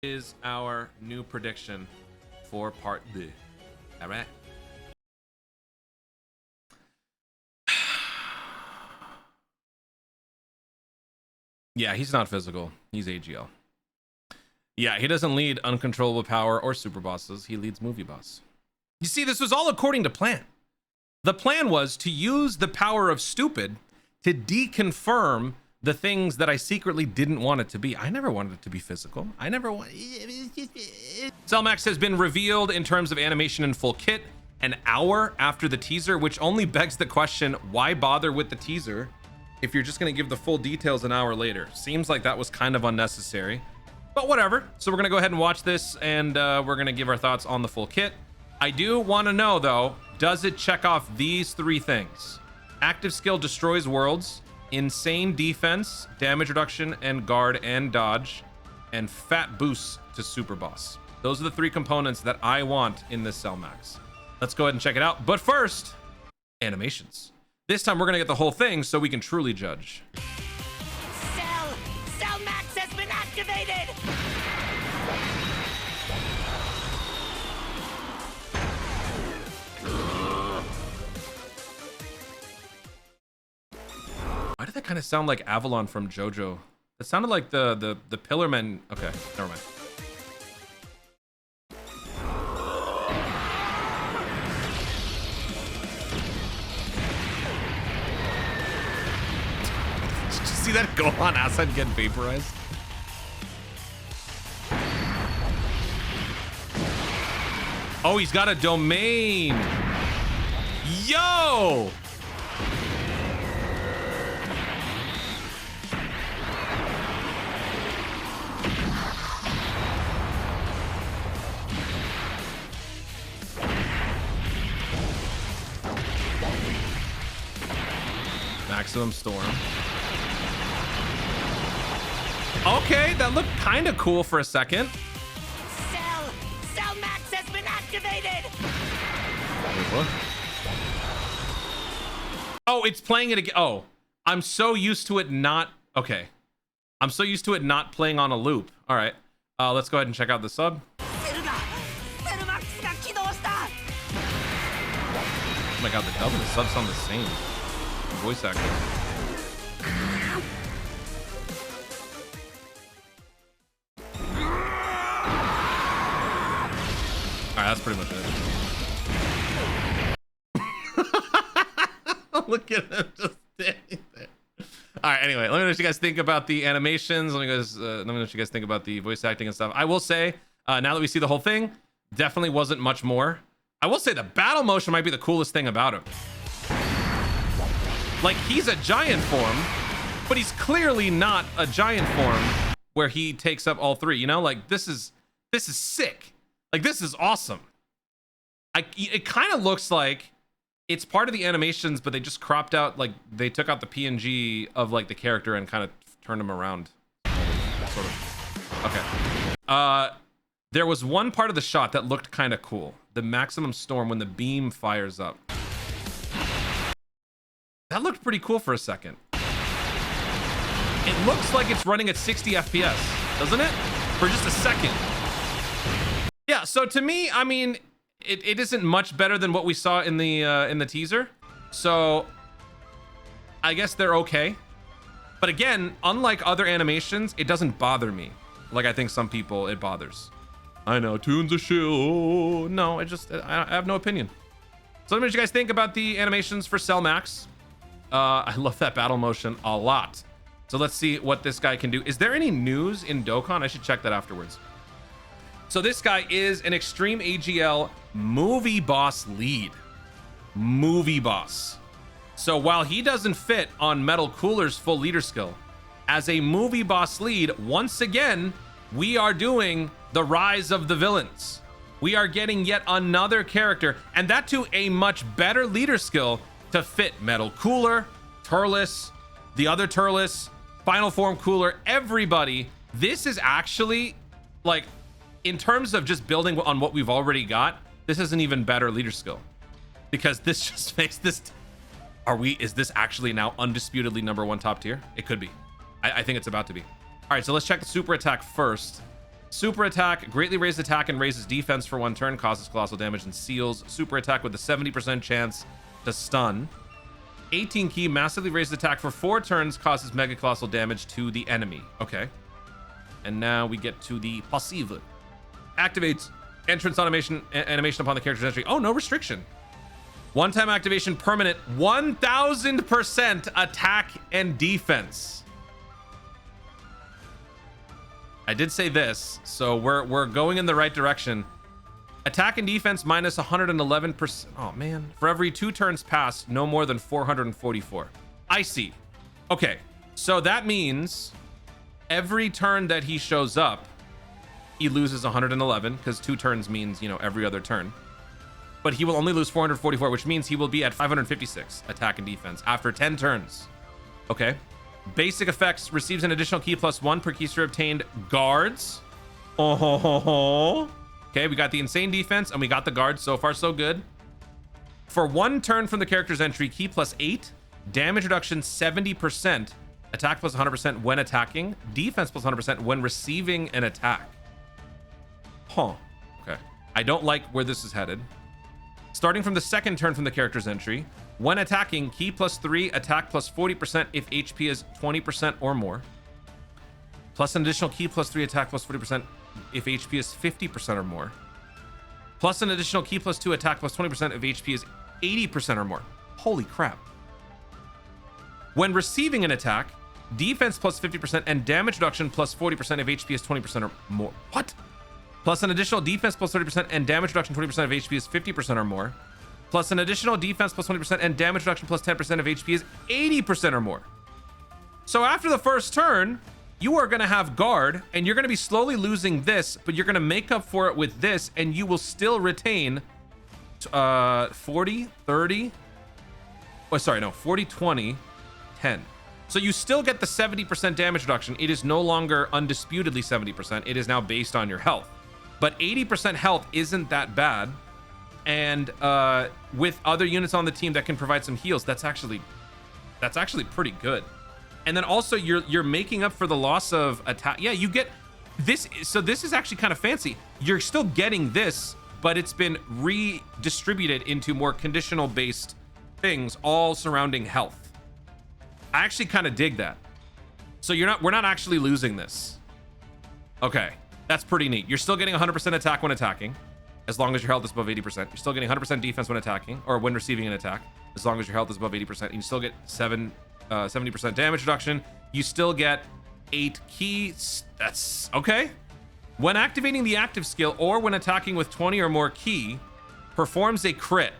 is our new prediction for part B. All right. Yeah, he's not physical. He's AGL. Yeah, he doesn't lead uncontrollable power or super bosses. He leads movie boss. You see, this was all according to plan. The plan was to use the power of stupid to deconfirm the things that I secretly didn't want it to be. I never wanted it to be physical. I never wanted... Cellmax has been revealed in terms of animation in full kit an hour after the teaser, which only begs the question, why bother with the teaser if you're just going to give the full details an hour later? Seems like that was kind of unnecessary, but whatever. So we're going to go ahead and watch this, and we're going to give our thoughts on the full kit. I do want to know, though, does it check off these three things? Active skill destroys worlds, insane defense, damage reduction, and guard and dodge, and fat boosts to super boss. Those are the three components that I want in this Cellmax. Let's go ahead and check it out. But first, animations. This time we're gonna get the whole thing so we can truly judge. Cellmax has been activated! Why did that kind of sound like Avalon from JoJo? It sounded like the Pillar Men. Okay, never mind. Did you see that go on outside get vaporized? Oh, he's got a domain. Yo! Maximum storm. Okay, that looked kind of cool for a second. Cellmax has been activated. Wait, what? Oh, it's playing it again. Oh, I'm so used to it not. Okay, I'm so used to it not playing on a loop. All right, let's go ahead and check out the sub. Oh my god, the dub and the sub sound the same. Voice acting. Alright, that's pretty much it. Look at him just standing there. Alright, anyway, let me know what you guys think about the animations. Let me know what you guys think about the voice acting and stuff. I will say, now that we see the whole thing, definitely wasn't much more. I will say the battle motion might be the coolest thing about him. Like, he's a giant form, but he's clearly not a giant form where he takes up all three, you know? Like, this is sick. Like, this is awesome. It kind of looks like it's part of the animations, but they just cropped out, like, they took out the PNG of, like, the character and kind of turned him around. Sort of. Okay. There was one part of the shot that looked kind of cool. The maximum storm when the beam fires up. That looked pretty cool for a second. It looks like it's running at 60 FPS, doesn't it? For just a second. Yeah, so to me, I mean, it isn't much better than what we saw in the teaser. So I guess they're okay. But again, unlike other animations, it doesn't bother me. Like I think some people it bothers. I know, tunes a shill. No, I have no opinion. So let me know what you guys think about the animations for Cellmax. I love that battle motion a lot. So let's see what this guy can do. Is there any news in Dokkan? I should check that afterwards. So this guy is an extreme AGL movie boss lead. Movie boss. So while he doesn't fit on Metal Cooler's full leader skill, as a movie boss lead, once again, we are doing the rise of the villains. We are getting yet another character, and that too a much better leader skill to fit Metal Cooler, Turles, the other Turles, Final Form Cooler, everybody. This is actually, like, in terms of just building on what we've already got, this is an even better leader skill. Because this just makes this... Is this actually now undisputedly #1 top tier? It could be. I think it's about to be. All right, so let's check the super attack first. Super attack, greatly raised attack and raises defense for 1 turn, causes colossal damage and seals. Super attack with a 70% chance to stun. 18 key, massively raised attack for 4 turns, causes mega colossal damage to the enemy. Okay. And now we get to the passive. Activates entrance animation upon the character's entry. Oh, no restriction. One-time activation, permanent, 1000% attack and defense. I did say this, so we're going in the right direction. Attack and defense minus 111%. Oh man, for every 2 turns passed, no more than 444. I see. Okay, so that means every turn that he shows up, he loses 111 because 2 turns means, you know, every other turn. But he will only lose 444, which means he will be at 556 attack and defense after 10 turns. Okay. Basic effects, receives an additional key plus 1 per key sphere obtained. Guards. Oh. Okay, we got the insane defense and we got the guards. So far, so good. For 1 turn from the character's entry, key plus 8, damage reduction 70%, attack plus 100% when attacking, defense plus 100% when receiving an attack. Huh. Okay. I don't like where this is headed. Starting from the 2nd turn from the character's entry, when attacking, key plus 3, attack plus 40% if HP is 20% or more. Plus an additional key plus 3, attack plus 40% if HP is 50% or more. Plus an additional key plus 2, attack plus 20% if HP is 80% or more. Holy crap. When receiving an attack, defense plus 50% and damage reduction plus 40% if HP is 20% or more. What? Plus an additional defense plus 30% and damage reduction 20% if HP is 50% or more. Plus an additional defense plus 20% and damage reduction plus 10% if HP is 80% or more. So after the first turn, you are going to have guard and you're going to be slowly losing this, but you're going to make up for it with this and you will still retain 40, 30. Oh, sorry, no, 40, 20, 10. So you still get the 70% damage reduction. It is no longer undisputedly 70%. It is now based on your health. But 80% health isn't that bad. And with other units on the team that can provide some heals, that's actually pretty good. And then also you're making up for the loss of attack. Yeah, you get this. So this is actually kind of fancy. You're still getting this, but it's been redistributed into more conditional based things, all surrounding health. I actually kind of dig that. So we're not actually losing this. Okay, that's pretty neat. You're still getting 100% attack when attacking, as long as your health is above 80%. You're still getting 100% defense when attacking, or when receiving an attack, as long as your health is above 80%. And you still get 70% damage reduction. You still get 8 keys. That's okay. When activating the active skill, or when attacking with 20 or more key, performs a crit.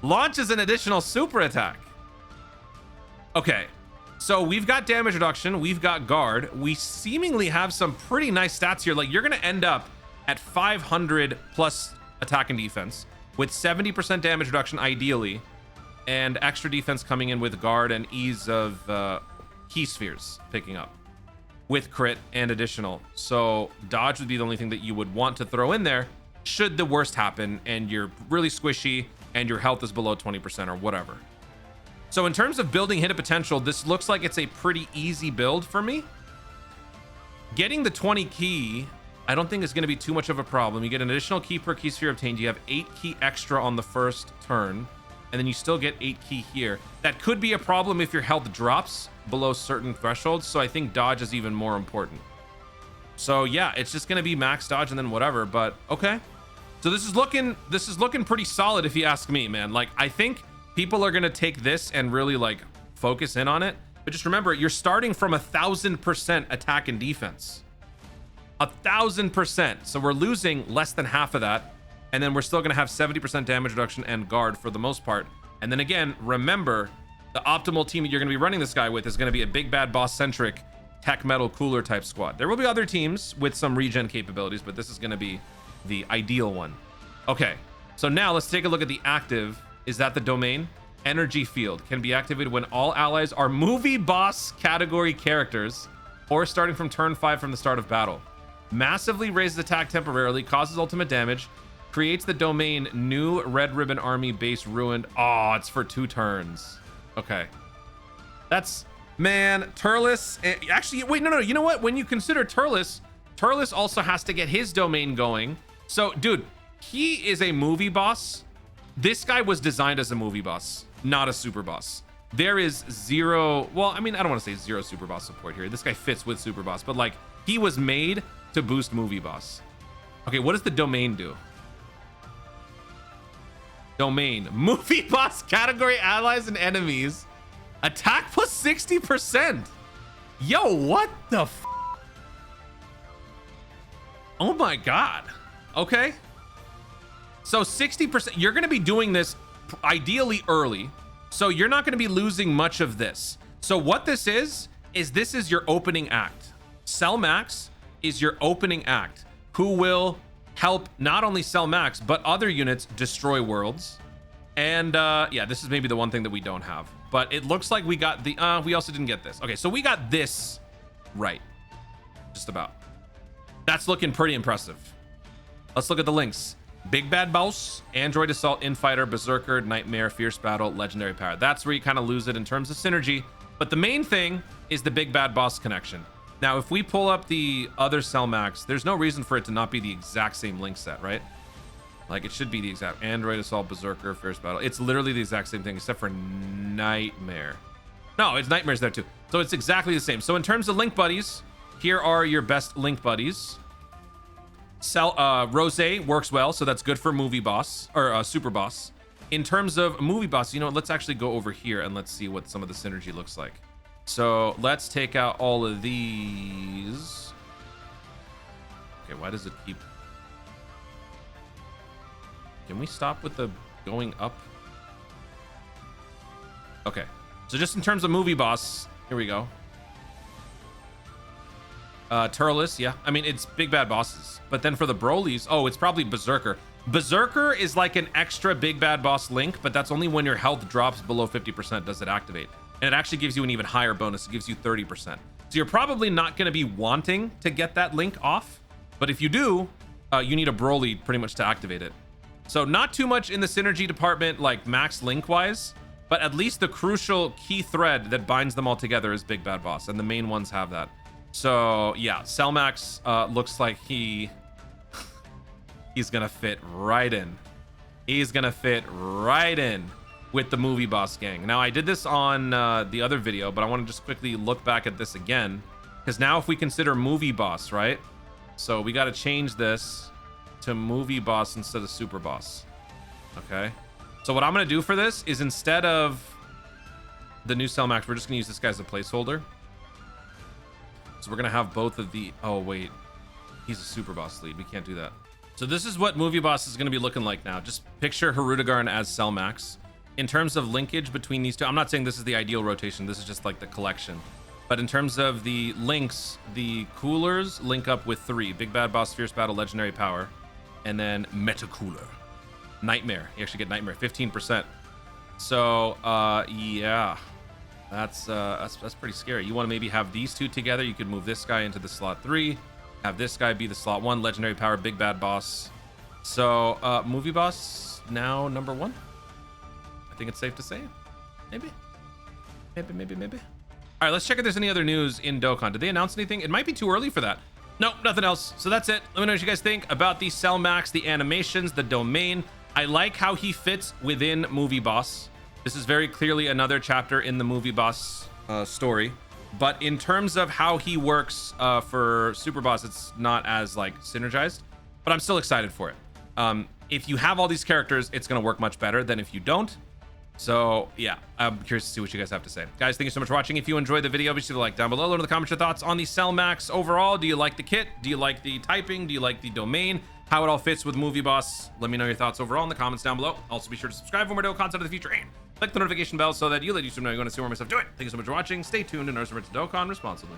Launches an additional super attack. Okay, so we've got damage reduction, we've got guard. We seemingly have some pretty nice stats here. Like, you're gonna end up at 500 plus attack and defense with 70% damage reduction ideally, and extra defense coming in with guard and ease of key spheres picking up with crit and additional. So dodge would be the only thing that you would want to throw in there should the worst happen and you're really squishy and your health is below 20% or whatever. So in terms of building hidden potential, this looks like it's a pretty easy build for me. Getting the 20 key, I don't think is going to be too much of a problem. You get an additional key per key sphere obtained. You have 8 key extra on the first turn, and then you still get 8 key here. That could be a problem if your health drops below certain thresholds, so I think dodge is even more important. So yeah, it's just going to be max dodge and then whatever, but okay. So this is looking pretty solid if you ask me, man. Like, I think people are going to take this and really like focus in on it. But just remember, you're starting from 1000% attack and defense. 1000%. So we're losing less than half of that. And then we're still going to have 70% damage reduction and guard for the most part. And then again, remember, the optimal team that you're going to be running this guy with is going to be a big bad boss centric tech metal cooler type squad. There will be other teams with some regen capabilities, but this is going to be the ideal one. Okay, so now let's take a look at the active. Is that the domain? Energy field can be activated when all allies are movie boss category characters or starting from turn 5 from the start of battle. Massively raises attack temporarily, causes ultimate damage, creates the domain new red ribbon army base ruined. Oh, it's for 2 turns. Okay. That's, man, Turles. Actually, wait, no. You know what? When you consider Turles Turles also has to get his domain going. So, dude, he is a movie boss. This guy was designed as a movie boss, not a super boss. There is zero, well, I mean, I don't want to say zero super boss support here. This guy fits with super boss, but like he was made to boost movie boss. Okay, what does the domain do? Domain, movie boss category allies and enemies. Attack plus 60%. Yo, what the f? Oh my God. Okay. So 60%, you're going to be doing this ideally early. So you're not going to be losing much of this. So what this is this is your opening act. Cell Max is your opening act, who will help not only Cell Max, but other units destroy worlds. And yeah, this is maybe the one thing that we don't have, but it looks like we got the, we also didn't get this. Okay, so we got this right. Just about. That's looking pretty impressive. Let's look at the links. Big Bad Boss, Android Assault, Infighter, Berserker, Nightmare, Fierce Battle, Legendary Power. That's where you kind of lose it in terms of synergy. But the main thing is the Big Bad Boss connection. Now, if we pull up the other Cell Max, there's no reason for it to not be the exact same link set, right? Like, it should be the exact Android Assault, Berserker, Fierce Battle. It's literally the exact same thing, except for Nightmare. No, it's Nightmare's there too. So it's exactly the same. So in terms of link buddies, here are your best link buddies. Rose works well, so that's good for movie boss or super boss. In terms of movie boss, you know, let's actually go over here and let's see what some of the synergy looks like. So let's take out all of these. Okay, why does it keep? Can we stop with the going up? Okay, so just in terms of movie boss, here we go. Turles, yeah. I mean, it's big bad bosses. But then for the Brolys, oh, it's probably Berserker. Berserker is like an extra big bad boss link, but that's only when your health drops below 50% does it activate. And it actually gives you an even higher bonus. It gives you 30%. So you're probably not going to be wanting to get that link off. But if you do, you need a Broly pretty much to activate it. So not too much in the synergy department, like max link wise, but at least the crucial key thread that binds them all together is big bad boss. And the main ones have that. So yeah, Cell Max looks like he's gonna fit right in. He's gonna fit right in with the movie boss gang. Now I did this on the other video, but I want to just quickly look back at this again, because now if we consider movie boss, right? So we got to change this to movie boss instead of super boss. Okay. So what I'm gonna do for this is instead of the new Cell Max, we're just gonna use this guy as a placeholder. So we're gonna have both of the, oh wait, he's a super boss lead. We can't do that. So this is what movie boss is gonna be looking like now. Just picture Hirudegarn as Cell Max. In terms of linkage between these two, I'm not saying this is the ideal rotation. This is just like the collection. But in terms of the links, the coolers link up with 3. Big Bad Boss, Fierce Battle, Legendary Power, and then Meta Cooler. Nightmare. You actually get Nightmare, 15%. So yeah. That's pretty scary. You want to maybe have these two together. You could move this guy into the slot 3, have this guy be the slot 1, Legendary Power, Big Bad Boss. So movie boss now number 1. I think it's safe to say. Maybe. All right, let's check if there's any other news in Dokkan. Did they announce anything? It might be too early for that. Nope, nothing else. So that's it. Let me know what you guys think about the Cell Max, the animations, the domain. I like how he fits within movie boss. This is very clearly another chapter in the movie boss story, but in terms of how he works for super boss, it's not as like synergized, but I'm still excited for it. If you have all these characters, it's going to work much better than if you don't. So yeah, I'm curious to see what you guys have to say. Guys, thank you so much for watching. If you enjoyed the video, be sure to like down below. Let me know in the comments your thoughts on the Cell Max overall. Do you like the kit? Do you like the typing? Do you like the domain? How it all fits with movie boss? Let me know your thoughts overall in the comments down below. Also be sure to subscribe for more Dokkan content of the future and click the notification bell so that you let YouTube know you're going to see more of my stuff. Do it. Thank you so much for watching. Stay tuned and remember to Dokkan responsibly.